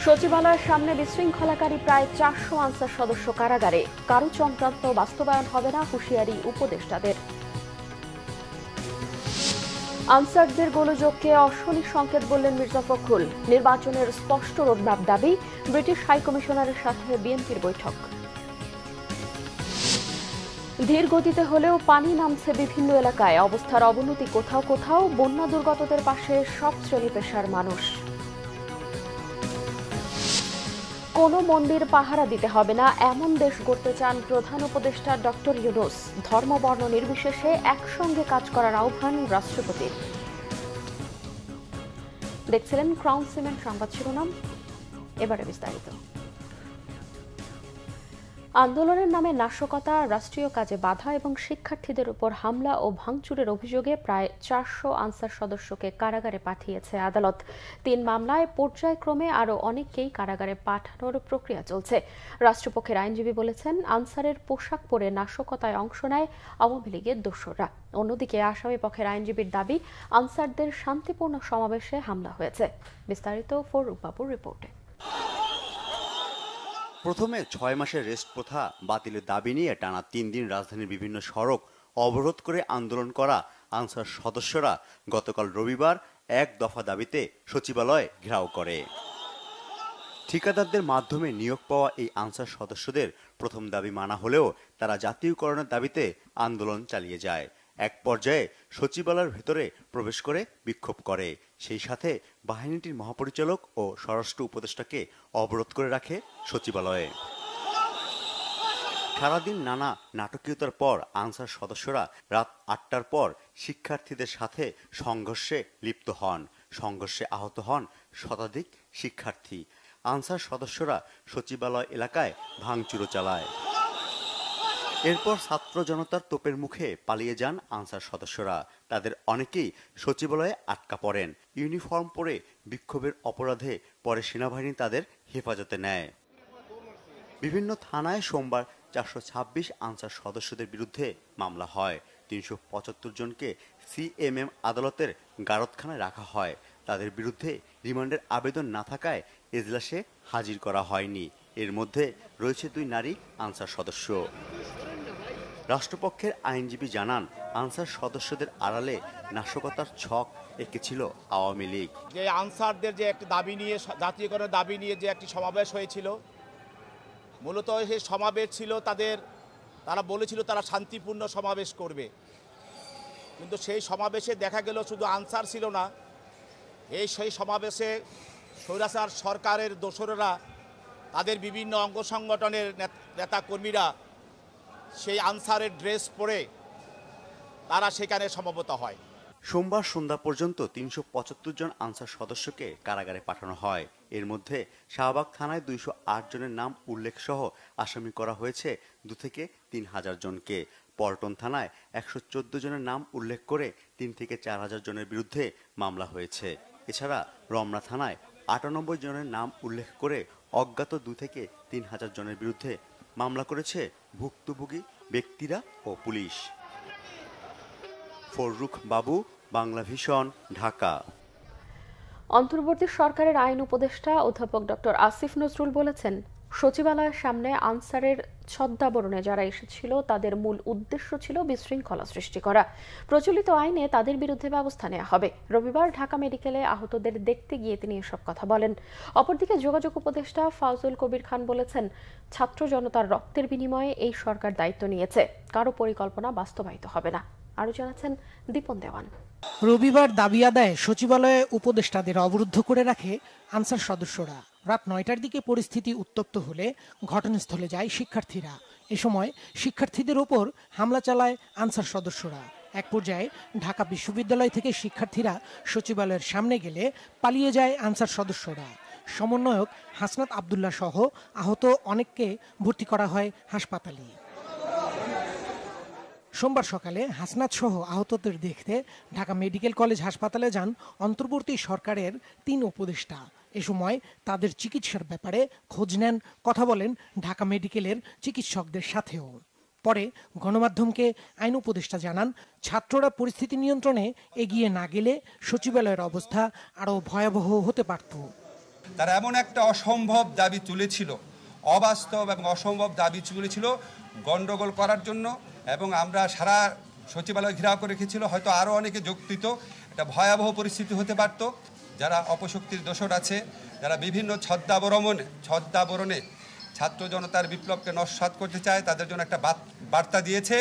সচিবালয়ের সামনে বিশৃঙ্খলাকারী প্রায় ৪০০ আনসার সদস্য কারাগারে। কারো সংক্রান্ত বাস্তবায়ন হবে না, হুঁশিয়ারি উপদেষ্টাদের। আনসারদের গোলযোগকে অশনি সংকেত বললেন মির্জা ফখরুল। নির্বাচনের স্পষ্ট রোডম্যাপ দাবি, ব্রিটিশ হাইকমিশনারের সাথে বিএনপির বৈঠক। ধীর গতিতে হলেও পানি নামছে বিভিন্ন এলাকায়, অবস্থার অবনতি কোথাও কোথাও। বন্যা দুর্গতদের পাশে সব শ্রেণী পেশার মানুষ। কোনো মন্দির পাহারা দিতে হবে না, এমন দেশ গড়তে চান প্রধান উপদেষ্টা ডক্টর ইউনূস। ধর্ম বর্ণ নির্বিশেষে একসঙ্গে কাজ করার আহ্বান রাষ্ট্রপতির। দেখছিলেন ক্রাউন সিমেন্ট সংবাদ শিরোনাম, এবারে বিস্তারিত। আন্দোলনের নামে নাশকতা, রাষ্ট্রীয় কাজে বাধা এবং শিক্ষার্থীদের উপর হামলা ও ভাঙচুরের অভিযোগে প্রায় ৪০০ আনসার সদস্যকে কারাগারে পাঠিয়েছে আদালত। ৩ মামলায় পর্যায়ক্রমে আরও অনেককেই কারাগারে পাঠানোর প্রক্রিয়া চলছে। রাষ্ট্রপক্ষের আইনজীবী বলেছেন, আনসারের পোশাক পরে নাশকতায় অংশ নেয় আওয়ামী লীগের দোসররা। অন্যদিকে আসামি পক্ষের আইনজীবীর দাবি, আনসারদের শান্তিপূর্ণ সমাবেশে হামলা হয়েছে। বিস্তারিত ফররুখ বাবুর রিপোর্টে। প্রথমে ৬ মাসের রেস্ট প্রথা বাতিলের দাবি নিয়ে টানা ৩ দিন রাজধানীর বিভিন্ন সড়ক অবরোধ করে আন্দোলন করা আনসার সদস্যরা গতকাল রবিবার এক দফা দাবিতে সচিবালয় ঘেরাও করে। ঠিকাদারদের মাধ্যমে নিয়োগ পাওয়া এই আনসার সদস্যদের প্রথম দাবি মানা হলেও তারা জাতীয়করণের দাবিতে আন্দোলন চালিয়ে যায়। এক পর্যায়ে সচিবালয়ের ভেতরে প্রবেশ করে বিক্ষোভ করে। সেই সাথে বাহিনীটির মহাপরিচালক ও স্বরাষ্ট্র উপদেষ্টাকে অবরোধ করে রাখে সচিবালয়ে। সারাদিন নানা নাটকীয়তার পর আনসার সদস্যরা রাত ৮টার পর শিক্ষার্থীদের সাথে সংঘর্ষে লিপ্ত হন। সংঘর্ষে আহত হন শতাধিক শিক্ষার্থী। আনসার সদস্যরা সচিবালয় এলাকায় ভাঙচুরও চালায়। এরপর ছাত্র জনতার তোপের মুখে পালিয়ে যান আনসার সদস্যরা। তাদের অনেকেই সচিবালয়ে আটকা পড়েন। ইউনিফর্ম পরে বিক্ষোভের অপরাধে পরে সেনাবাহিনী তাদের হেফাজতে নেয়। বিভিন্ন থানায় সোমবার ৪২৬ আনসার সদস্যদের বিরুদ্ধে মামলা হয়। ৩৭৫ জনকে সিএমএম আদালতের গারদখানায় রাখা হয়। তাদের বিরুদ্ধে রিমান্ডের আবেদন না থাকায় এজলাসে হাজির করা হয়নি। এর মধ্যে রয়েছে 2 নারী আনসার সদস্য। রাষ্ট্রপক্ষের আইনজীবী জানান, আনসার সদস্যদের আড়ালে নাশকতার ছক এঁকেছিল আওয়ামী লীগ। যে আনসারদের যে একটি দাবি নিয়ে, জাতীয়করণের দাবি নিয়ে যে একটি সমাবেশ হয়েছিল, মূলত সেই সমাবেশ ছিল তারা বলেছিল তারা শান্তিপূর্ণ সমাবেশ করবে। কিন্তু সেই সমাবেশে দেখা গেল শুধু আনসার ছিল না, সেই সমাবেশে স্বৈরাচার সরকারের দোসরেরা, তাদের বিভিন্ন অঙ্গ সংগঠনের নেতাকর্মীরা সেই আনসারের ড্রেস পরে তারা সেখানে সমবেত হয়। সোমবার সন্ধ্যা পর্যন্ত ৩৭৫ জন আনসার সদস্যকে কারাগারে পাঠানো হয়। এর মধ্যে শাহবাগ থানায় ২০৮ জনের নাম উল্লেখ সহ আসামি করা হয়েছে ২ থেকে ৩ হাজার জনকে। পল্টন থানায় ১১৪ জনের নাম উল্লেখ করে ৩ থেকে ৪ হাজার জনের বিরুদ্ধে মামলা হয়েছে। এছাড়া রমনা থানায় ৯৮ জনের নাম উল্লেখ করে অজ্ঞাত ২ থেকে ৩ হাজার জনের বিরুদ্ধে মামলা করেছে ভুক্তভোগী ব্যক্তিরা ও পুলিশ। ফররুখ বাবু, বাংলা ভিশন, ঢাকা। অন্তর্বর্তী সরকারের আইন উপদেষ্টা অধ্যাপক ডক্টর আসিফ নজরুল বলেছেন, সচিবালয়ের সামনে আনসারের ছদ্মাবরণে যারা এসেছিল তাদের মূল উদ্দেশ্য ছিল বিশৃঙ্খলা সৃষ্টি করা। প্রচলিত আইনে তাদের বিরুদ্ধে ব্যবস্থা নেওয়া হবে। রবিবার ঢাকা মেডিকেলে আহতদের দেখতে গিয়ে তিনি এসব কথা বলেন। অপরদিকে যোগাযোগ উপদেষ্টা ফাউজুল কবির খান বলেছেন, ছাত্র জনতার রক্তের বিনিময়ে এই সরকার দায়িত্ব নিয়েছে, কারো পরিকল্পনা বাস্তবায়িত হবে না। আরো জানাচ্ছেন দীপন দেওয়ান। রবিবার দাবি আদায়ে সচিবালয়ে উপদেষ্টাদের অবরুদ্ধ করে রাখে আনসার সদস্যরা। রাত ৯টার দিকে পরিস্থিতি উত্তপ্ত হলে ঘটনাস্থলে যায় শিক্ষার্থীরা। এ সময় শিক্ষার্থীদের ওপর হামলা চালায় আনসার সদস্যরা। এক পর্যায়ে ঢাকা বিশ্ববিদ্যালয় থেকে শিক্ষার্থীরা সচিবালয়ের সামনে গেলে পালিয়ে যায় আনসার সদস্যরা। সমন্বয়ক হাসনাত আবদুল্লাহ সহ আহত অনেককে ভর্তি করা হয় হাসপাতালে। সোমবার সকালে হাসনাত সহ আহতদের দেখতে ঢাকা মেডিকেল কলেজ হাসপাতালে যান অন্তর্বর্তী সরকারের ৩ উপদেষ্টা। এ সময় তাদের চিকিৎসার ব্যাপারে খোঁজ নেন, কথা বলেন ঢাকা মেডিকেলের চিকিৎসকদের সাথেও। পরে গণমাধ্যমকে আইন উপদেষ্টা জানান, ছাত্ররা পরিস্থিতি নিয়ন্ত্রণে এগিয়ে না গেলে সচিবালয়ের অবস্থা আরও ভয়াবহ হতে পারত। তারা এমন একটা অসম্ভব দাবি তুলেছিল, অবাস্তব এবং অসম্ভব দাবি তুলেছিল গণ্ডগোল করার জন্য, এবং আমরা সারা সচিবালয় ঘেরাও করে রেখেছিল। হয়তো আরও অনেকে যোগ দিত, একটা ভয়াবহ পরিস্থিতি হতে পারত। যারা অপশক্তির দোসর আছে, যারা বিভিন্ন ছদ্মাবরণে ছাত্র জনতার বিপ্লবকে নস্যাৎ করতে চায়, তাদের জন্য একটা বার্তা দিয়েছে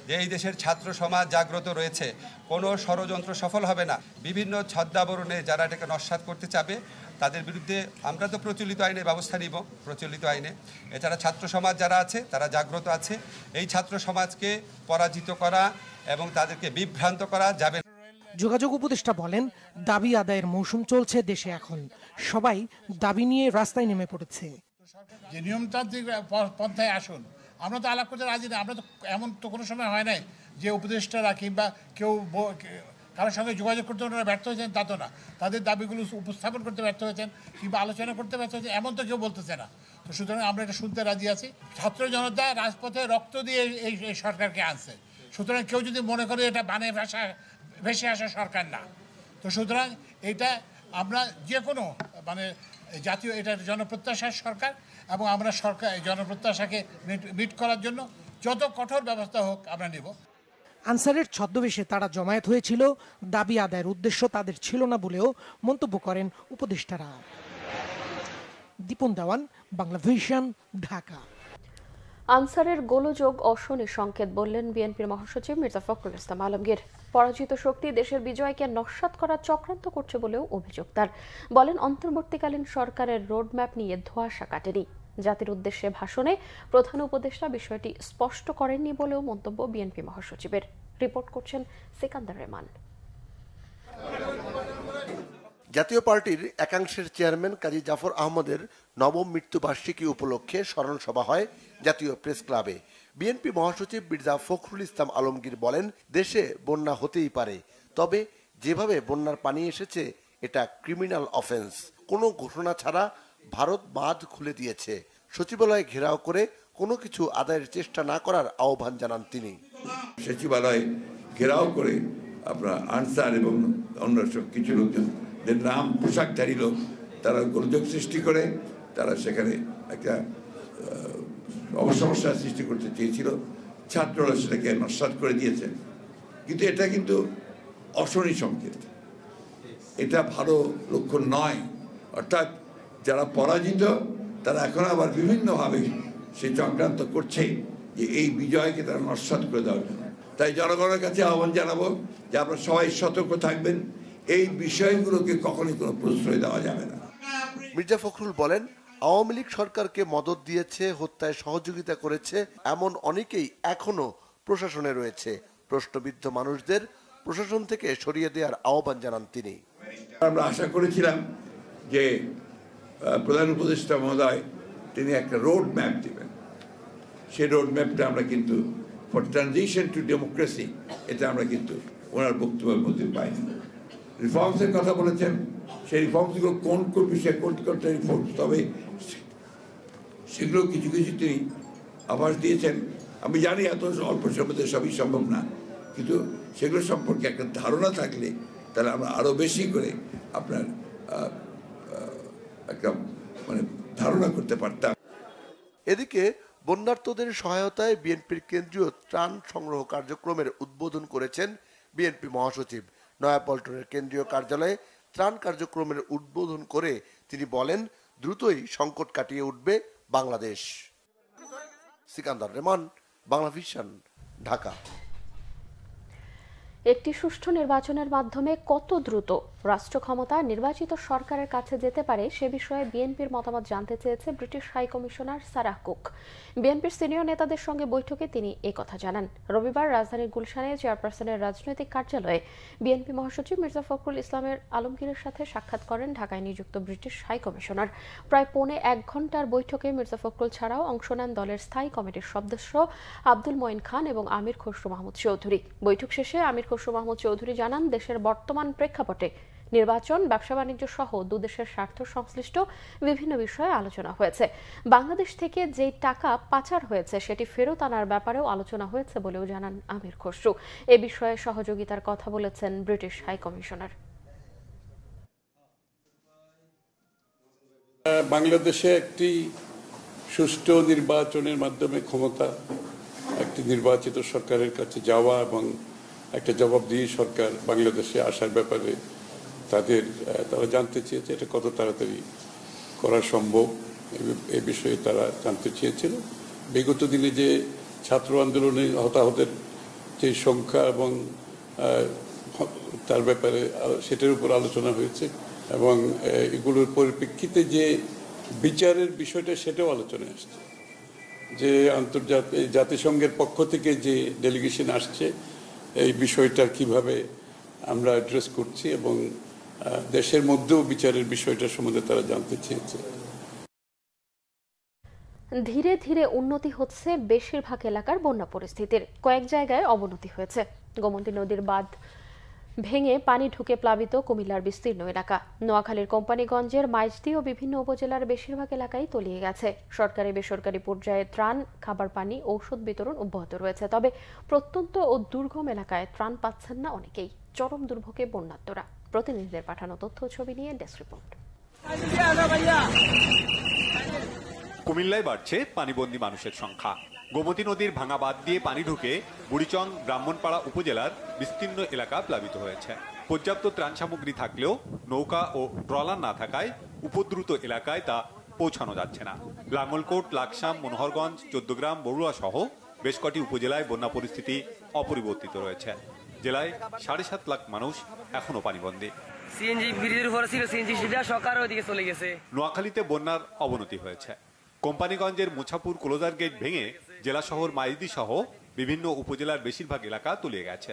যে এই দেশের ছাত্র সমাজ জাগ্রত রয়েছে, কোনো ষড়যন্ত্র সফল হবে না। বিভিন্ন ছদ্মাবরণে যারা এটাকে নস্যাৎ করতে চাবে তাদের বিরুদ্ধে আমরা তো প্রচলিত আইনে ব্যবস্থা নিব, প্রচলিত আইনে। এছাড়া ছাত্র সমাজ যারা আছে তারা জাগ্রত আছে। এই ছাত্র সমাজকে পরাজিত করা এবং তাদেরকে বিভ্রান্ত করা যাবে। যোগাযোগ উপদেষ্টা বলেন, দাবি আদায়ের মৌসুম চলছে দেশে, এখন সবাই দাবি নিয়ে রাস্তায় নেমে পড়েছে। যে নিয়মতান্ত্রিক পন্থায় আসুন, আমরা তো আলাপ করতে রাজি না। আমরা তো এমন তো কোনো সময় হয় নাই যে উপদেষ্টারা কিংবা কেউ কারোর সঙ্গে যোগাযোগ করতে ওনারা ব্যর্থ হয়েছেন, তা তো না। তাদের দাবিগুলো উপস্থাপন করতে ব্যর্থ হয়েছেন কিংবা আলোচনা করতে ব্যর্থ হয়েছেন, এমন তো কেউ বলতেছে না। তো সুতরাং আমরা এটা শুনতে রাজি আছি। ছাত্র জনতা রাজপথে রক্ত দিয়ে এই সরকারকে আনছে। সুতরাং কেউ যদি মনে করে এটা বানে ভেসে আসা সরকার না, তো সুতরাং এটা আমরা যে কোনো জাতীয় এটা জনপ্রত্যাশার সরকার, এবং আমরা সরকার জনপ্রত্যাশাকে মিট করার জন্য যত কঠোর ব্যবস্থা হোক আমরা নেব। আনসারের ছদ্মবেশে তারা জমায়েত হয়েছিল, দাবি আদায়ের উদ্দেশ্য তাদের ছিল না বলেও মন্তব্য করেন উপদেষ্টারা। দীপন দেওয়ান, বাংলা ভিশন, ঢাকা। আনসারের গোলযোগ অশনি সংকেত বললেন বিএনপির মহাসচিব মির্জা ফখরুল ইসলাম আলমগীর। পরাজিত শক্তি দেশের বিজয়কে নস্যাৎ করার চক্রান্ত করছে বলেও অভিযোগ তার। বলেন, অন্তর্বর্তীকালীন সরকারের রোডম্যাপ নিয়ে ধোঁয়াশা কাটেনি। জাতির উদ্দেশ্যে ভাষণে প্রধান উপদেষ্টা বিষয়টি স্পষ্ট করেননি বলেও মন্তব্য বিএনপি মহাসচিবের। রিপোর্ট করছেন সিকান্দার রেমান। জাতীয় পার্টির একাংশের চেয়ারম্যান কাজী জাফর আহমদের নবম মৃত্যুবার্ষিকী উপলক্ষে স্মরণ সভা হয় জাতীয় প্রেস ক্লাবে। বিএনপি মহাসচিব মির্জা ফখরুল ইসলাম আলমগীর বলেন, দেশে বন্যা হতেই পারে, তবে যেভাবে বন্যার পানি এসেছে এটা ক্রিমিনাল অফেন্স। কোনো ঘোষণা ছাড়া ভারত বাঁধ খুলে দিয়েছে। সচিবালয় ঘেরাও করে কোনো কিছু আদায়ের চেষ্টা না করার আহ্বান জানান তিনি। সচিবালয় ঘেরাও করে আপনার আনসার এবং অন্য সব কিছু লোকজন নাম পোশাকধারী লোক, তারা গোলযোগ সৃষ্টি করে, তারা সেখানে একটা সমস্যার সৃষ্টি করতে চেয়েছিল। ছাত্ররা সেটাকে নস্যাৎ করে দিয়েছে। কিন্তু এটা কিন্তু অশনি সংকেত, এটা ভালো লক্ষণ নয়। অর্থাৎ যারা পরাজিত তারা এখন আবার বিভিন্নভাবে সে চক্রান্ত করছে যে এই বিজয়কে তারা নস্যাৎ করে দেওয়ার জন্য। তাই জনগণের কাছে আহ্বান জানাবো যে আপনারা সবাই সতর্ক থাকবেন, এই বিষয়গুলোকে কখনই কোনো প্রশ্রয় দেওয়া যাবে না। মির্জা ফখরুল বলেন, আওয়ামী লীগ সরকারকে মদদ দিয়েছে, হত্যায় সহযোগিতা করেছে এমন অনেকেই এখনো প্রশাসনে রয়েছে। প্রশ্নবিদ্ধ মানুষদের প্রশাসন থেকে সরিয়ে দেওয়ার আহ্বান জানান তিনি। আমরা আশা করেছিলাম যে প্রধান উপদেষ্টা মহোদয় তিনি একটা রোড ম্যাপ দেবেন। সেই রোড ম্যাপটা আমরা কিন্তু ফর ট্রানজিশন টু ডেমোক্রেসি, এটা আমরা কিন্তু ওনার বক্তব্যের মধ্যে পাইনি। রিফর্মসের কথা বলেছেন, সেই রিফর্মসগুলো কোন কোন বিষয়ে কোনটা রিফর্মস, তবে সেগুলো কিছু কিছু তিনি আভাস দিয়েছেন। আমি জানি এত অল্প সময় সবই সম্ভব না, কিন্তু সেগুলো সম্পর্কে একটা ধারণা থাকলে তাহলে আমরা আরও বেশি করে আপনার একটা ধারণা করতে পারতাম। এদিকে বন্যার্তদের সহায়তায় বিএনপির কেন্দ্রীয় ত্রাণ সংগ্রহ কার্যক্রমের উদ্বোধন করেছেন বিএনপি মহাসচিব। নয়াপল্টনের কেন্দ্রীয় কার্যালয়ে ত্রাণ কার্যক্রমের উদ্বোধন করে তিনি বলেন, দ্রুতই সংকট কাটিয়ে উঠবে বাংলাদেশ। সিকান্দার রেমান, বাংলা ভিশন, ঢাকা। একটি সুষ্ঠু নির্বাচনের মাধ্যমে কত দ্রুত রাষ্ট্র ক্ষমতা নির্বাচিত সরকারের কাছে যেতে পারে সে বিষয়ে বিএনপির মতামত জানতে চেয়েছে British high commissioner Sarah Cook. বিএনপির সিনিয়র নেতাদের সঙ্গে বৈঠকে তিনি কথা জানান। রবিবার রাজধানীর গুলশানে চেয়ারপারসনের রাজনৈতিক কার্যালয়ে বিএনপি মহাসচিব মির্জা ফখরুল ইসলামের আলমগীরের সাথে সাক্ষাৎ করেন ঢাকায় নিযুক্ত ব্রিটিশ হাই কমিশনার। প্রায় 1.25 ঘণ্টার বৈঠকে মির্জা ফখরুল ছাড়াও অংশ নেন দলের স্থায়ী কমিটির সদস্য আব্দুল মঈন খান এবং আমির খসরু মাহমুদ চৌধুরী। বৈঠক শেষে আমির খসরু মাহমুদ চৌধুরী জানান, দেশের বর্তমান প্রেক্ষাপটে নির্বাচন, ব্যবসা বাণিজ্য সহ দুদেশের স্বার্থ সংশ্লিষ্ট বিভিন্ন বিষয়ে আলোচনা হয়েছে। বাংলাদেশ থেকে যে টাকা পাচার হয়েছে সেটি ফেরত আনার ব্যাপারেও আলোচনা হয়েছে বলেও জানান আমির খসরু। এ বিষয়ে সহযোগিতার কথা বলেছেন ব্রিটিশ হাই কমিশনার। বাংলাদেশে একটি সুষ্ঠু নির্বাচনের মাধ্যমে ক্ষমতা একটি নির্বাচিত সরকারের কাছে যাওয়া এবং একটা জবাবদিহি সরকার বাংলাদেশে আসার ব্যাপারে তারা জানতে চেয়েছে এটা কত তাড়াতাড়ি করা সম্ভব এ বিষয়ে তারা জানতে চেয়েছিল। বিগত দিনে যে ছাত্র আন্দোলনে হতাহতের যে সংখ্যা এবং তার ব্যাপারে সেটার উপর আলোচনা হয়েছে এবং এগুলোর পরিপ্রেক্ষিতে যে বিচারের বিষয়টা সেটাও আলোচনায় আসছে, যে জাতিসংঘের পক্ষ থেকে যে ডেলিগেশন আসছে এই বিষয়টা কিভাবে আমরা অ্যাড্রেস করছি এবং দেশের মধ্যেও বিচারের বিষয়টা সম্বন্ধে তারা জানতে চেয়েছে। ধীরে ধীরে উন্নতি হচ্ছে বেশিরভাগ এলাকার বন্যা পরিস্থিতির, কয়েক জায়গায় অবনতি হয়েছে। গোমতী নদীর বাঁধ ভেঙে পানি ঢুকে প্লাবিত কুমিল্লার বিস্তীর্ণ এলাকা। নোয়াখালীর কোম্পানিগঞ্জের মাইজদি ও বিভিন্ন উপজেলার বেশিরভাগ এলাকায় তলিয়ে গেছে। সরকারি বেসরকারি পর্যায়ে ত্রাণ, খাবার পানি, ঔষধ বিতরণ অব্যাহত রয়েছে। তবে প্রত্যন্ত ও দুর্গম এলাকায় ত্রাণ পাচ্ছেন না অনেকেই। চরম দুর্ভোগে বন্যার্তরা। প্রতিনিধিদের পাঠানো তথ্য ছবি নিয়ে ডেস্ক রিপোর্ট। কুমিল্লায় বাড়ছে পানিবন্দী মানুষের সংখ্যা। গোমতী নদীর ভাঙা বাঁধ দিয়ে পানি ঢুকে বুড়িচং, ব্রাহ্মণপাড়া উপজেলার বিস্তীর্ণ এলাকা প্লাবিত হয়েছে। পর্যাপ্ত ত্রাণ সামগ্রী থাকলেও নৌকা ও ট্রলার না থাকায় উপদ্রুত এলাকায় তা পৌঁছানো যাচ্ছে না। লাঙ্গলকোট, লাকসাম, মনোহরগঞ্জ, চৌদ্দগ্রাম, বড়ুয়া সহ বেশ কটি উপজেলায় বন্যা পরিস্থিতি অপরিবর্তিত রয়েছে। জেলায় 7.5 লাখ মানুষ এখনো পানিবন্দী। সিএনজি ব্রিজের উপরে ছিল, সিএনজি সিধা সরকার ওদিকে চলে গেছে। নোয়াখালীতে বন্যার অবনতি হয়েছে। কোম্পানিগঞ্জের মুছাপুর ক্লোজার গেট ভেঙে জেলা শহর মাইজদি সহ বিভিন্ন উপজেলার বেশিরভাগ এলাকা তলিয়ে গেছে।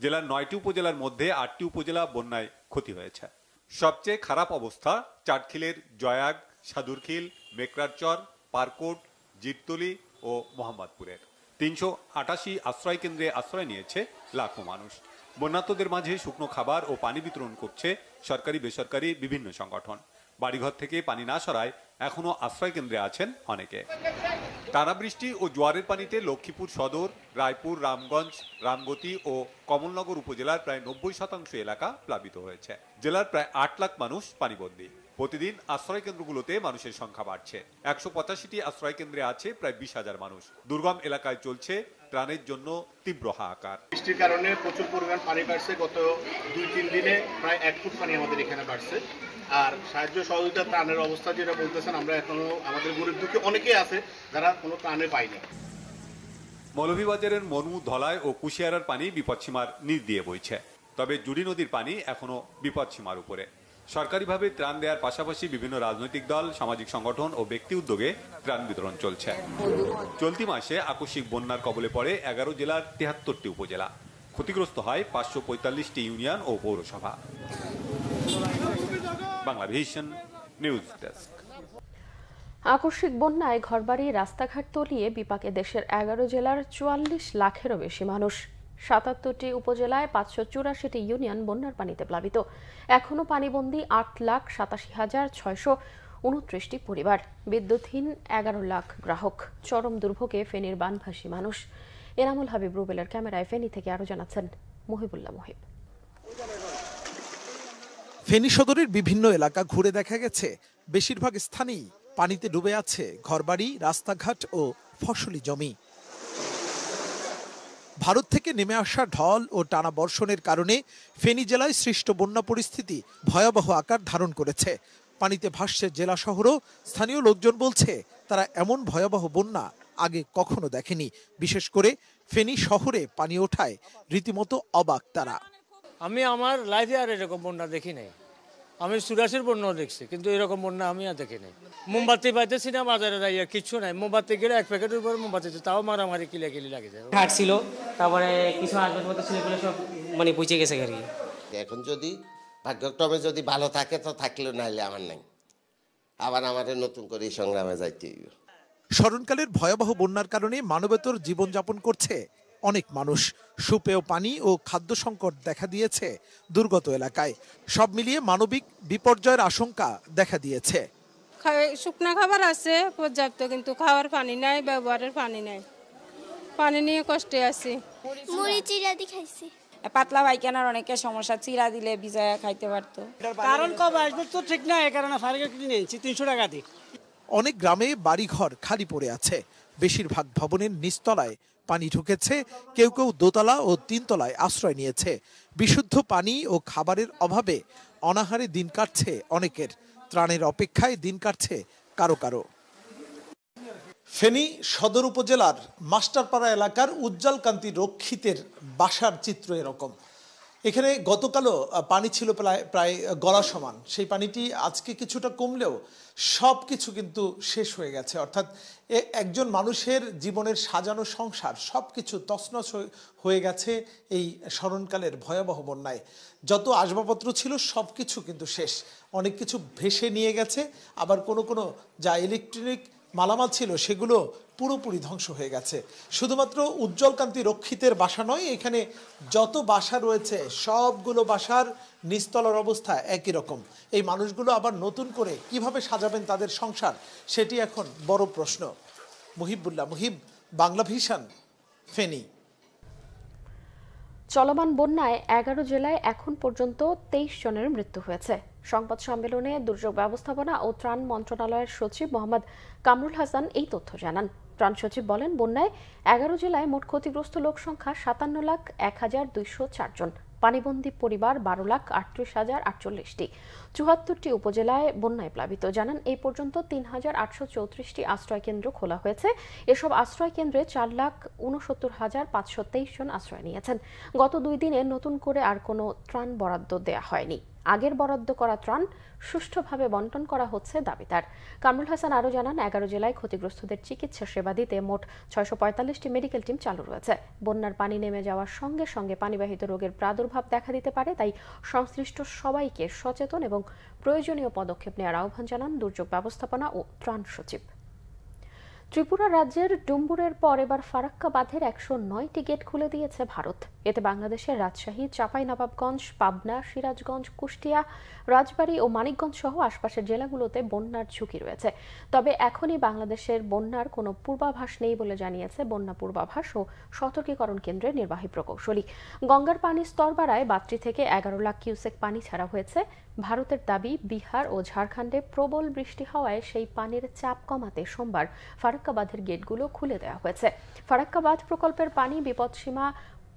জেলার 9টি উপজেলার মধ্যে 8টি উপজেলা বন্যায় ক্ষতি হয়েছে। সবচেয়ে খারাপ অবস্থা চাটখিলের জয়াগ, সাদুরখিল, মেকরারচর, পারকোট, জিরতলি ও মোহাম্মদপুরের। 388 আশ্রয় কেন্দ্রে আশ্রয় নিয়েছে লাখো মানুষ। বন্যার্তদের মাঝে শুকনো খাবার ও পানি বিতরণ করছে সরকারি বেসরকারি বিভিন্ন সংগঠন। বাড়িঘর থেকে পানি না সরায় এখনো আশ্রয় কেন্দ্রে আছেন অনেকে। টানা বৃষ্টি ও জোয়ারের পানিতে লক্ষ্মীপুর সদর, রায়পুর, রামগঞ্জ, রামগতি ও কমলনগর উপজেলার প্রায় 90% এলাকা প্লাবিত হয়েছে। জেলার প্রায় 8 লাখ মানুষ পানিবন্দী। প্রতিদিন আশ্রয় কেন্দ্রগুলোতে মানুষের সংখ্যা বাড়ছে। 185টি আশ্রয় কেন্দ্রে আছে প্রায় 20,000 মানুষ। দুর্গম এলাকায় চলছে ত্রাণের জন্য তীব্র হাহাকার। বৃষ্টির কারণে প্রচুর পরিমাণ পানি বাড়ছে। গত 2-3 দিনে প্রায় 1 ফুট পানি আমাদের এখানে বাড়ছে। আর সাহায্য সহযোগিতা ত্রাণের অবস্থা যেটা বলতেছেন, আমরা এখনো আমাদের গরিব দুঃখী অনেকেই আছে যারা কোনো ত্রাণে পায়নি। মৌলভীবাজারের মনু, ধলাই ও কুশিয়ারার পানি বিপদসীমার নিচ দিয়ে বইছে। তবে জুড়ি নদীর পানি এখনো বিপদসীমার উপরে। সরকারিভাবে ত্রাণ দেওয়ার পাশাপাশি বিভিন্ন রাজনৈতিক দল, সামাজিক সংগঠন ও ব্যক্তি উদ্যোগে ত্রাণ বিতরণ চলছে। চলতি মাসে আকস্মিক বন্যার কবলে পড়ে 11 জেলার 73টি উপজেলা। ক্ষতিগ্রস্ত হয় 545টি ইউনিয়ন ও পৌরসভা। Banglavision news desk. আকস্মিক বন্যায় ঘরবাড়ি, রাস্তাঘাট তলিয়ে বিপাকে দেশের 11 জেলার 44 লাখেরও বেশি মানুষ। 77টি উপজেলায় 584টি ইউনিয়ন বন্যার পানিতে প্লাবিত। এখনো পানিবন্দী 8,87,629টি পরিবার। বিদ্যুৎহীন 11 লাখ গ্রাহক। চরম দুর্ভোগে ফেনীর বানভাসী মানুষ। এনামুল হাবিব রুবেলের ক্যামেরায় ফেনী থেকে আরো জানাচ্ছেন মহিবুল্লাহ মহিব। ফেনী সদরের বিভিন্ন এলাকা ঘুরে দেখা গেছে বেশিরভাগ স্থানেই পানিতে ডুবে আছে ঘরবাড়ি, রাস্তাঘাট ও ফসলি জমি। ভারত থেকে নেমে আসা ঢল ও টানা বর্ষণের কারণে ফেনী জেলায় সৃষ্ট বন্যা পরিস্থিতি ভয়াবহ আকার ধারণ করেছে। পানিতে ভাসছে জেলা শহরও। স্থানীয় লোকজন বলছে তারা এমন ভয়াবহ বন্যা আগে কখনো দেখেনি। বিশেষ করে ফেনী শহরে পানি ওঠায় রীতিমতো অবাক তারা। আমি আমার লাইফে আর এরকম বন্যা দেখি নাই। আমি 84 বন্যা দেখছি, কিন্তু এরকম বন্যা আমি আর দেখি নাই। মোমবাতি পাইতেছি না বাজারে যাইয়া, কিচ্ছু নাই। মোমবাতি গেলে 1 প্যাকেটের উপর মোমবাতি, তাও মারামারি কিলাকিলি লাগে যায়। ঘাট ছিল, তারপরে কিছু আসবাবপত্র ছিল বলে সব মানে পৌঁছে গেছে গাড়ি। এখন যদি ভাগ্যক্রমে যদি ভালো থাকে তো থাকলেও, নাইলে আমার নাই। আবার আমাদের নতুন করে এই সংগ্রামে যাইতে হইব। স্মরণকালের ভয়াবহ বন্যার কারণে মানবেতর জীবনযাপন করছে অনেক মানুষ। সুপেয় পানি ও খাদ্য সংকট দেখা দিয়েছে দুর্গত এলাকায়। সব মিলিয়ে মানবিক বিপর্যয়ের আশঙ্কা দেখা দিয়েছে। শুকনা খাবার আছে পর্যাপ্ত, কিন্তু খাওয়ার পানি নাই, ব্যবহারের পানি নাই। পানি নিয়ে কষ্টে আছি। মুড়ি চিড়া দি খাইছি। পাতলা পায়খানার অনেকের সমস্যা, চিরা দিলে ভিজায়া খাইতে পারতো। কারণ কবে আসবে তো ঠিক না, এই কারণে ফায়ার কিনে নিয়েছি 300 টাকা দিয়ে। অনেক গ্রামে বাড়িঘর খালি পড়ে আছে, বেশিরভাগ ভবনের নিচতলায় পানি ঢুকেছে, কেউ কেউ দোতলা ও তিনতলায় আশ্রয় নিয়েছে। বিশুদ্ধ পানি ও খাবারের অভাবে অনাহারে দিন কাটছে অনেকের, ত্রাণের অপেক্ষায় দিন কাটছে কারো কারো। ফেনী সদর উপজেলার মাস্টারপাড়া এলাকার উজ্জ্বল কান্তি রক্ষিতের বাসার চিত্র এরকম। এখানে গতকালও পানি ছিল প্রায় গলা সমান, সেই পানিটি আজকে কিছুটা কমলেও সব কিছু কিন্তু শেষ হয়ে গেছে। অর্থাৎ একজন মানুষের জীবনের সাজানো সংসার সব কিছু তছনছ হয়ে গেছে এই স্মরণকালের ভয়াবহ বন্যায়। যত আসবাবপত্র ছিল সব কিছু কিন্তু শেষ, অনেক কিছু ভেসে নিয়ে গেছে, আবার কোনো যা ইলেকট্রনিক মালামাল ছিল সেগুলো পুরোপুরি ধ্বংস হয়ে গেছে। শুধুমাত্র উজ্জ্বল কান্তি রক্ষিতের বাসা নয়, এখানে যত বাসা রয়েছে সবগুলো বাসার নিচতলার অবস্থা একই রকম। এই মানুষগুলো আবার নতুন করে কিভাবে সাজাবেন তাদের সংসার, সেটি এখন বড় প্রশ্ন। মুহিবুল্লাহ মুহিব, বাংলা ভিশন, ফেনী। চলমান বন্যায় 11 জেলায় এখন পর্যন্ত 23 জনের মৃত্যু হয়েছে। সংবাদ সম্মেলনে দুর্যোগ ব্যবস্থাপনা ও ত্রাণ মন্ত্রণালয়ের সচিব মোহাম্মদ কামরুল হাসান এই তথ্য জানান। ত্রাণ সচিব বলেন, বন্যায় 11 জেলায় মোট ক্ষতিগ্রস্ত লোক সংখ্যা 57,01,204 জন। পানিবন্দী পরিবার 12,38,048টি। 74টি উপজেলায় বন্যায় প্লাবিত। জানান, এই পর্যন্ত 3,834টি আশ্রয় কেন্দ্র খোলা হয়েছে। এসব আশ্রয় কেন্দ্রে 4,69,523 জন আশ্রয় নিয়েছেন। গত 2 দিনে নতুন করে আর কোনো ত্রাণ বরাদ্দ দেয়া হয়নি। আগের বরাদ্দ করা ত্রাণ সুষ্ঠুভাবে বন্টন করা হচ্ছে দাবি তার। কামরুল হাসান আরও জানান, 11 জেলায় ক্ষতিগ্রস্তদের চিকিৎসা সেবা দিতে মোট 645টি মেডিকেল টিম চালু রয়েছে। বন্যার পানি নেমে যাওয়ার সঙ্গে সঙ্গে পানিবাহিত রোগের প্রাদুর্ভাব দেখা দিতে পারে, তাই সংশ্লিষ্ট সবাইকে সচেতন এবং প্রয়োজনীয় পদক্ষেপ নেওয়ার আহ্বান জানান দুর্যোগ ব্যবস্থাপনা ও ত্রাণ সচিব। ত্রিপুরা রাজ্যের ডুম্বুরের পর এবার ফারাক্কা বাঁধের 109টি গেট খুলে দিয়েছে ভারত। এতে বাংলাদেশের রাজশাহী, চাঁপাইনবাবগঞ্জ, পাবনা, সিরাজগঞ্জ, কুষ্টিয়া, রাজবাড়ী ও মানিকগঞ্জ সহ আশপাশের জেলাগুলোতে বন্যার ঝুঁকি রয়েছে। তবে এখনই বাংলাদেশের বন্যার কোনো পূর্বাভাস নেই বলে জানিয়েছে বন্যা পূর্বাভাস ও সতর্কীকরণ কেন্দ্রের নির্বাহী প্রকৌশলী। গঙ্গার পানির স্তর বাড়ায় বাঁধটি থেকে 11 লাখ কিউসেক পানি ছাড়া হয়েছে। ভারতের দাবি, বিহার ও ঝাড়খণ্ডে প্রবল বৃষ্টি হওয়ায় সেই পানির চাপ কমাতে সোমবার ফারাক্কা বাঁধের গেটগুলো খুলে দেওয়া হয়েছে। ফারাক্কা বাঁধ প্রকল্পের পানি বিপদসীমা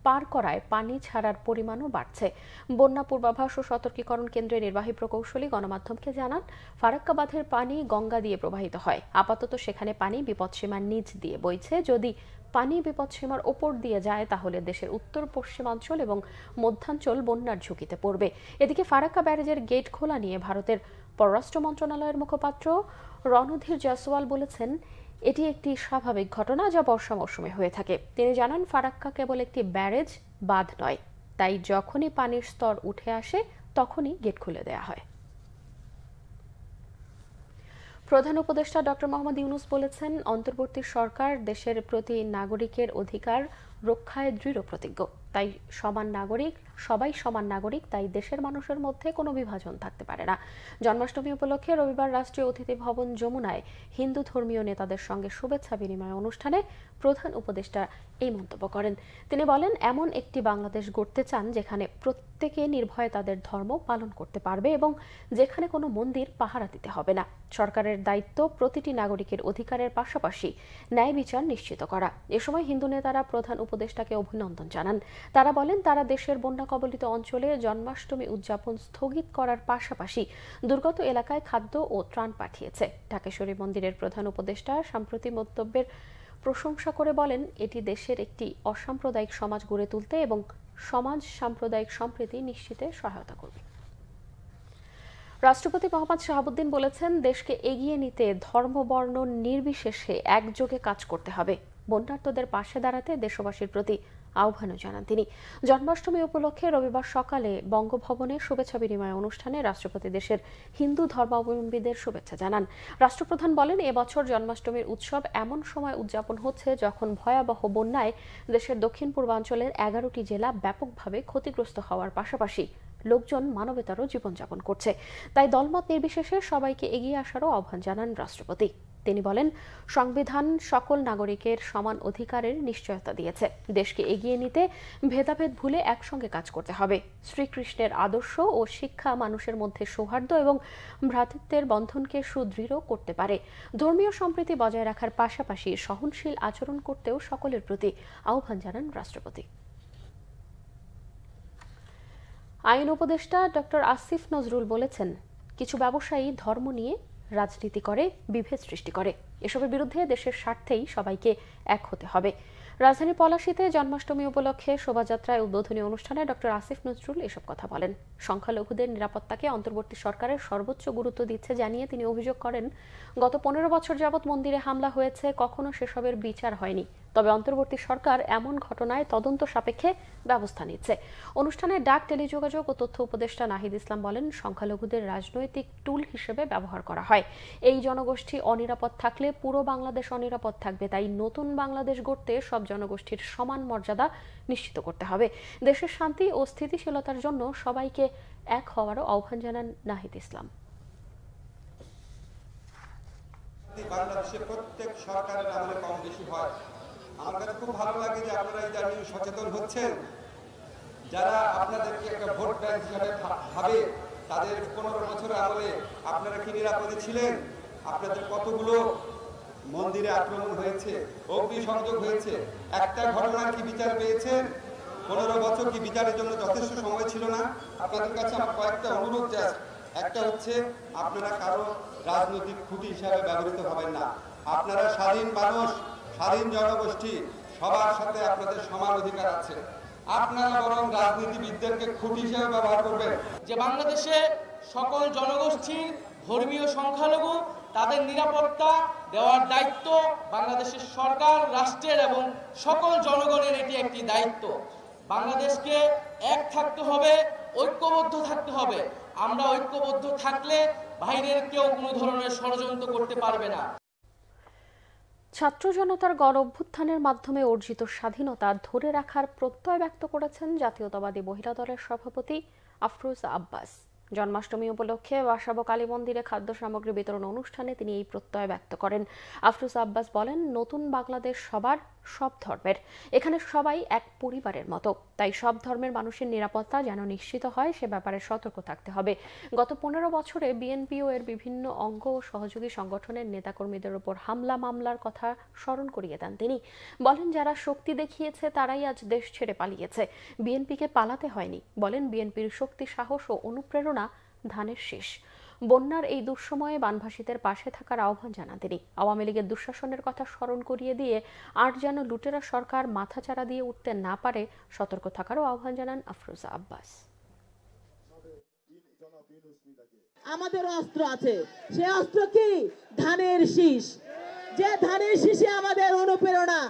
পার করায় পানি ছাড়ার পরিমাণও বাড়ছে। বন্যা পূর্বাভাস ও সতর্কীকরণ কেন্দ্রের নির্বাহী প্রকৌশলী গণমাধ্যমকে জানান, ফারাক্কা বাঁধের পানি গঙ্গা দিয়ে প্রবাহিত হয়। আপাতত সেখানে পানি বিপদসীমার নিচ দিয়ে বইছে। যদি পানি বিপদসীমার ওপর দিয়ে যায় তাহলে দেশের উত্তর পশ্চিমাঞ্চল এবং মধ্যাঞ্চল বন্যার ঝুঁকিতে পড়বে। এদিকে ফারাক্কা ব্যারেজের গেট খোলা নিয়ে ভারতের পররাষ্ট্র মন্ত্রণালয়ের মুখপাত্র রণধীর জয়সওয়াল বলেছেন, এটি একটি স্বাভাবিক ঘটনা যা বর্ষা মৌসুমে হয়ে থাকে। তিনি জানান, ফারাক্কা কেবল একটি ব্যারেজ, বাঁধ নয়, তাই যখনই পানির স্তর উঠে আসে তখনই গেট খুলে দেওয়া হয়। প্রধান উপদেষ্টা ডক্টর মোহাম্মদ ইউনূস বলেছেন, অন্তর্বর্তী সরকার দেশের প্রতি নাগরিকের অধিকার রক্ষায় দৃঢ় প্রতিজ্ঞ। তাই সবাই সমান নাগরিক, তাই দেশের মানুষের মধ্যে কোনো বিভাজন থাকতে পারে না। জন্মাষ্টমী উপলক্ষে রবিবার রাষ্ট্রীয় অতিথি ভবন যমুনায় হিন্দু ধর্মীয় নেতাদের সঙ্গে শুভেচ্ছা বিনিময় অনুষ্ঠানে প্রধান উপদেষ্টা এই মন্তব্য করেন। তিনি বলেন, এমন একটি বাংলাদেশ গড়তে চান যেখানে প্রত্যেকে নির্ভয়ে তাদের ধর্ম পালন করতে পারবে এবং যেখানে কোনো মন্দির পাহারা দিতে হবে না। সরকারের দায়িত্ব প্রতিটি নাগরিকের অধিকারের পাশাপাশি ন্যায় বিচার নিশ্চিত করা। এ সময় হিন্দু নেতারা প্রধান উপদেষ্টাকে অভিনন্দন জানান। তারা বলেন, তারা দেশের বন্যা কবলিত অঞ্চলে জন্মাষ্টমী উদযাপন স্থগিত করার পাশাপাশি দুর্গত এলাকায় খাদ্য ও ত্রাণ পাঠিয়েছে। ঢাকেশ্বরী মন্দিরের প্রধান উপদেষ্টা সাম্প্রতিক মন্তব্যের প্রশংসা করে বলেন, এটি দেশের একটি অসাম্প্রদায়িক সমাজ গড়ে তুলতে এবং সমাজ সাম্প্রদায়িক সম্প্রীতি নিশ্চিতে সহায়তা করবে। রাষ্ট্রপতি মোহাম্মদ শাহাবুদ্দিন বলেছেন, দেশকে এগিয়ে নিতে ধর্ম বর্ণ নির্বিশেষে একযোগে কাজ করতে হবে। বন্যার্তদের পাশে দাঁড়াতে দেশবাসীর প্রতি আহ্বানও জানান তিনি। জন্মাষ্টমী উপলক্ষে রবিবার সকালে বঙ্গভবনে শুভেচ্ছা বিনিময় অনুষ্ঠানে রাষ্ট্রপতি দেশের হিন্দু ধর্মাবলম্বীদের শুভেচ্ছা জানান। রাষ্ট্রপ্রধান বলেন, এবছর জন্মাষ্টমীর উৎসব এমন সময় উদযাপন হচ্ছে যখন ভয়াবহ বন্যায় দেশের দক্ষিণ পূর্বাঞ্চলের 11টি জেলা ব্যাপকভাবে ক্ষতিগ্রস্ত হওয়ার পাশাপাশি লোকজন মানবেতর জীবনযাপন করছে। তাই দলমত নির্বিশেষে সবাইকে এগিয়ে আসারও আহ্বান জানান রাষ্ট্রপতি। তিনি বলেন, সংবিধান সকল নাগরিকের সমান অধিকারের নিশ্চয়তা দিয়েছে। দেশকে এগিয়ে নিতে ভেদাভেদ ভুলে একসঙ্গে কাজ করতে হবে। শ্রীকৃষ্ণের আদর্শ ও শিক্ষা মানুষের মধ্যে সৌহার্দ্য এবং ভ্রাতৃত্বের বন্ধনকে সুদৃঢ় করতে পারে। ধর্মীয় সম্প্রীতি বজায় রাখার পাশাপাশি সহনশীল আচরণ করতেও সকলের প্রতি আহ্বান জানান রাষ্ট্রপতি। আইন উপদেষ্টা ডক্টর আসিফ নজরুল বলেছেন, কিছু ব্যবসায়ী ধর্ম নিয়ে রাজনীতি করে, বিভেদ সৃষ্টি করে। এসবের বিরুদ্ধে দেশের স্বার্থেই সবাইকে এক হতে হবে। রাজধানী পলাশীতে জন্মাষ্টমী উপলক্ষে শোভাযাত্রায় উদ্বোধনী অনুষ্ঠানে ডক্টর আসিফ নজরুল এসব কথা বলেন। সংখ্যালঘুদের নিরাপত্তাকে অন্তর্বর্তী সরকারের সর্বোচ্চ গুরুত্ব দিচ্ছে জানিয়ে তিনি অভিযোগ করেন, গত 15 বছর যাবৎ মন্দিরে হামলা হয়েছে, কখনো সেসবের বিচার হয়নি। তবে অন্তর্বর্তী সরকার এমন ঘটনায় তদন্ত সাপেক্ষে ব্যবস্থা নিচ্ছে। অনুষ্ঠানে ডাক, টেলিযোগাযোগ ও তথ্য উপদেষ্টা নাহিদ ইসলাম বলেন, সংখ্যালঘুদের রাজনৈতিক টুল হিসেবে ব্যবহার করা হয়। এই জনগোষ্ঠী অনিরাপদ থাকলে পুরো বাংলাদেশ অনিরাপদ থাকবে। তাই নতুন বাংলাদেশ গড়তে সব জনগোষ্ঠীর সমান মর্যাদা নিশ্চিত করতে হবে। দেশের শান্তি ও স্থিতিশীলতার জন্য সবাইকে এক হওয়ারও আহ্বান জানান নাহিদ ইসলাম। বাংলাদেশের প্রত্যেক সরকারের আমলে কম বেশি হয়। আমার কাছে খুব ভালো লাগে যে আপনারা এই জাতীয় সচেতন হচ্ছেন। যারা আপনাদেরকে একটা ভোট ব্যাংক হিসাবে ভাবে, তাদের 15 বছরের আমলে আপনারা কি নিরাপদে ছিলেন? আপনাদের কতগুলো মন্দিরে আক্রমণ হয়েছে, অগ্নিসংযোগ হয়েছে, একটা ঘটনার কি বিচার পেয়েছেন? 15 বছর কি বিচারের জন্য যথেষ্ট সময় ছিল না? আপনাদের কাছে আমার কয়েকটা অনুরোধ আছে। একটা হচ্ছে, আপনারা কারো রাজনৈতিক খুঁটি হিসাবে ব্যবহৃত হবেন না। আপনারা স্বাধীন মানুষ, স্বাধীন জনগোষ্ঠী, সবার সাথে আপনাদের সমান অধিকার আছে। আপনারা বরং রাজনীতিবিদদেরকে খুঁটি হিসেবে ব্যবহার করবেন। যে বাংলাদেশে সকল জনগোষ্ঠীর ধর্মীয় সংখ্যালঘু তাদের নিরাপত্তা দেওয়ার দায়িত্ব বাংলাদেশের সরকার, রাষ্ট্রের এবং সকল জনগণের এটি একটি দায়িত্ব। বাংলাদেশকে এক থাকতে হবে, ঐক্যবদ্ধ থাকতে হবে। আমরা ঐক্যবদ্ধ থাকলে বাইরের কেউ কোনো ধরনের ষড়যন্ত্র করতে পারবে না। ছাত্র জনতার গণ অভ্যুত্থানের মাধ্যমে অর্জিত স্বাধীনতা ধরে রাখার প্রত্যয় ব্যক্ত করেছেন জাতীয়তাবাদী মহিলা দলের সভাপতি আফরোজা আব্বাস। জন্মাষ্টমী উপলক্ষে ওয়াসাবো কালী মন্দিরে খাদ্য সামগ্রী বিতরণ অনুষ্ঠানে তিনি এই প্রত্যয় ব্যক্ত করেন। আফরোজা আব্বাস বলেন, নতুন বাংলাদেশ সবার, সব ধর্মের। এখানে সবাই এক পরিবারের মতো। তাই সব ধর্মের মানুষের নিরাপত্তা যেন নিশ্চিত হয় সে ব্যাপারে সতর্ক থাকতে হবে। গত 15 বছরে বিএনপি ও এর বিভিন্ন অঙ্গ ও সহযোগী সংগঠনের নেতাকর্মীদের উপর হামলা মামলার কথা স্মরণ করিয়ে দেন তিনি। বলেন, যারা শক্তি দেখিয়েছে তারাই আজ দেশ ছেড়ে পালিয়েছে, বিএনপিকে পালাতে হয়নি। বলেন, বিএনপির শক্তি, সাহস ও অনুপ্রেরণা ধানের শীষ। বন্যার এই দুঃসময়ে বানভাসীদের পাশে থাকার আহ্বান জানান তিনি। আওয়ামী লীগের দুঃশাসনের কথা স্মরণ করিয়ে দিয়ে আর যেন লুটেরা সরকার মাথাচাড়া দিয়ে উঠতে না পারে সতর্ক থাকারও আহ্বান জানান আফরোজা আব্বাস। আমাদের অস্ত্র আছে, সে অস্ত্র কি? ধানের শীষ। যে ধানের শীষে আমাদের অনুপ্রেরণা,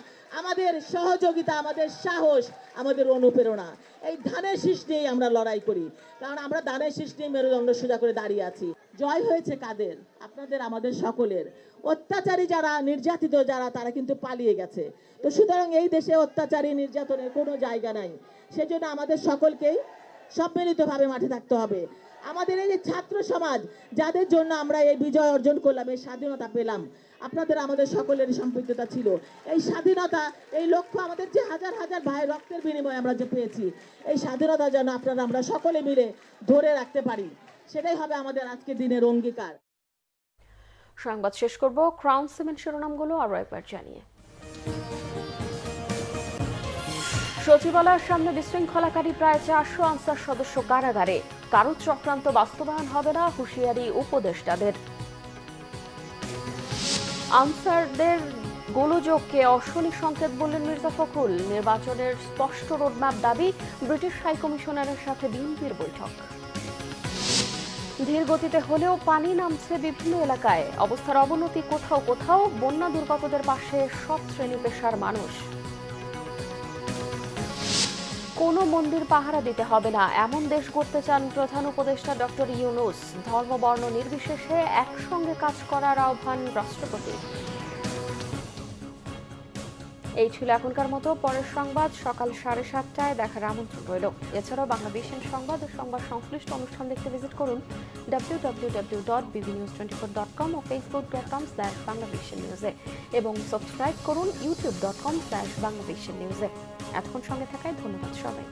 আমাদের সহযোগিতা, আমাদের সাহস, আমাদের অনুপ্রেরণা। এই ধানের শীষ নিয়ে আমরা লড়াই করি, কারণ আমরা ধানের শীষ নিয়ে মেরুদণ্ড সোজা করে দাঁড়িয়ে আছি। জয় হয়েছে কাদের? আপনাদের, আমাদের সকলের। অত্যাচারী যারা, নির্যাতিত যারা, তারা কিন্তু পালিয়ে গেছে। তো সুতরাং এই দেশে অত্যাচারী, নির্যাতনের কোনো জায়গা নাই। সেজন্য আমাদের সকলকেই সম্মিলিতভাবে মাঠে থাকতে হবে। আমাদের এই যে ছাত্র সমাজ, যাদের জন্য আমরা এই বিজয় অর্জন করলাম, এই স্বাধীনতা পেলাম, আপনাদের আমাদের সকলের সম্পৃক্ততা ছিল। এই স্বাধীনতা, এই লক্ষ্য আমাদের যে হাজার হাজার ভাই রক্তের বিনিময়ে আমরা যে পেয়েছি, এই স্বাধীনতা যেন আপনারা আমরা সকলে মিলে ধরে রাখতে পারি, সেটাই হবে আমাদের আজকের দিনের অঙ্গীকার। সংবাদ শেষ করব ক্রাউন সিমেন্ট শিরোনামগুলো আরও একবার জানিয়ে। সচিবালয়ের সামনে বিশৃঙ্খলাকারী প্রায় 400 আনসার সদস্য কারাগারে। কারো চক্রান্ত বাস্তবায়ন হবে না, হুঁশিয়ারি উপদেষ্টাদের। আনসারদের গোলযোগকে অশনি সংকেত বললেন মির্জা ফখরুল। নির্বাচনের স্পষ্ট রোডম্যাপ দাবি, ব্রিটিশ হাই কমিশনারের সাথে বিএনপির বৈঠক। ধীর গতিতে হলেও পানি নামছে বিভিন্ন এলাকায়, অবস্থার অবনতি কোথাও কোথাও। বন্যা দুর্গতদের পাশে সব শ্রেণী পেশার মানুষ। কোনো মন্দির পাহারা দিতে হবে না, এমন দেশ গড়তে চান প্রধান উপদেষ্টা ডক্টর ইউনূস। ধর্ম বর্ণ নির্বিশেষে একসঙ্গে কাজ করার আহ্বান রাষ্ট্রপতি। এই ছিল এখনকার মতো। পরের সংবাদ সকাল 7:30টায় দেখার আমন্ত্রণ রইল। এছাড়াও বাংলাভিশন সংবাদ ও সংবাদ সংশ্লিষ্ট অনুষ্ঠান দেখতে ভিজিট করুন www.bbnews24.com ও facebook.com/banglavisionnews এবং সাবস্ক্রাইব করুন youtube.com/banglavisionnews। এতক্ষণ সঙ্গে থাকায় ধন্যবাদ সবাই।